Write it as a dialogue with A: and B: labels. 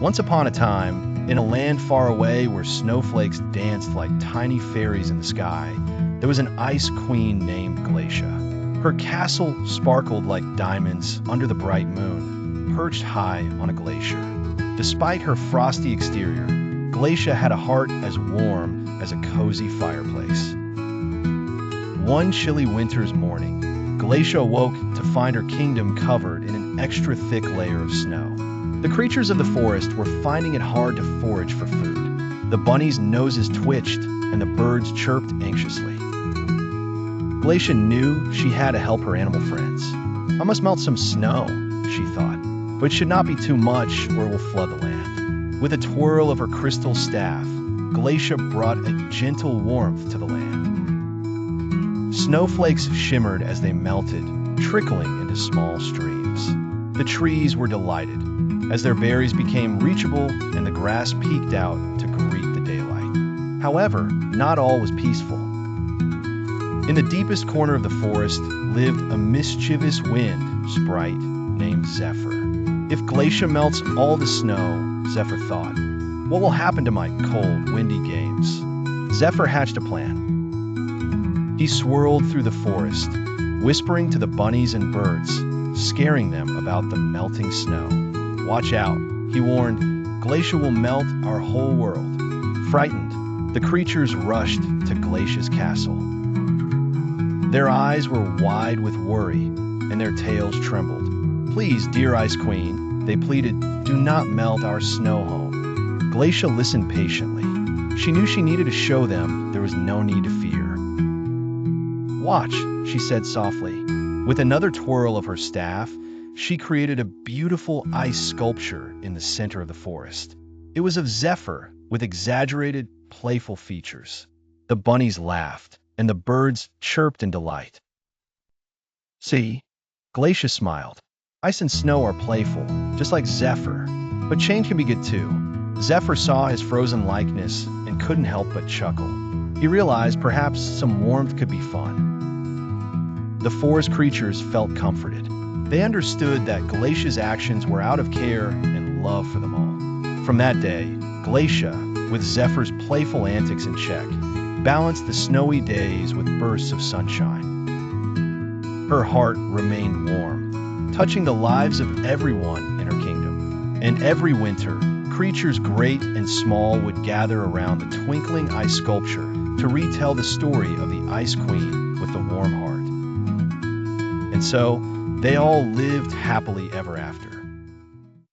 A: Once upon a time, in a land far away where snowflakes danced like tiny fairies in the sky, there was an ice queen named Glacia. Her castle sparkled like diamonds under the bright moon, perched high on a glacier. Despite her frosty exterior, Glacia had a heart as warm as a cozy fireplace. One chilly winter's morning, Glacia awoke to find her kingdom covered in an extra thick layer of snow. The creatures of the forest were finding it hard to forage for food. The bunnies' noses twitched, and the birds chirped anxiously. Glacia knew she had to help her animal friends. I must melt some snow, she thought, but it should not be too much or it will flood the land. With a twirl of her crystal staff, Glacia brought a gentle warmth to the land. Snowflakes shimmered as they melted, trickling into small streams. The trees were delighted, as their berries became reachable and the grass peeked out to greet the daylight. However, not all was peaceful. In the deepest corner of the forest lived a mischievous wind sprite named Zephyr. If Glacia melts all the snow, Zephyr thought, what will happen to my cold, windy games? Zephyr hatched a plan. He swirled through the forest, whispering to the bunnies and birds, scaring them about the melting snow. Watch out, he warned. Glacia will melt our whole world. Frightened, the creatures rushed to Glacia's castle. Their eyes were wide with worry, and their tails trembled. Please, dear Ice Queen, they pleaded, do not melt our snow home. Glacia listened patiently. She knew she needed to show them there was no need to fear. Watch, she said softly. With another twirl of her staff, she created a beautiful ice sculpture in the center of the forest. It was of Zephyr, with exaggerated, playful features. The bunnies laughed, and the birds chirped in delight. See, Glacia smiled. Ice and snow are playful, just like Zephyr, but change can be good too. Zephyr saw his frozen likeness and couldn't help but chuckle. He realized perhaps some warmth could be fun. The forest creatures felt comforted. They understood that Glacia's actions were out of care and love for them all. From that day, Glacia, with Zephyr's playful antics in check, balanced the snowy days with bursts of sunshine. Her heart remained warm, touching the lives of everyone in her kingdom. And every winter, creatures great and small would gather around the twinkling ice sculpture to retell the story of the Ice Queen with the warm heart. And so, they all lived happily ever after.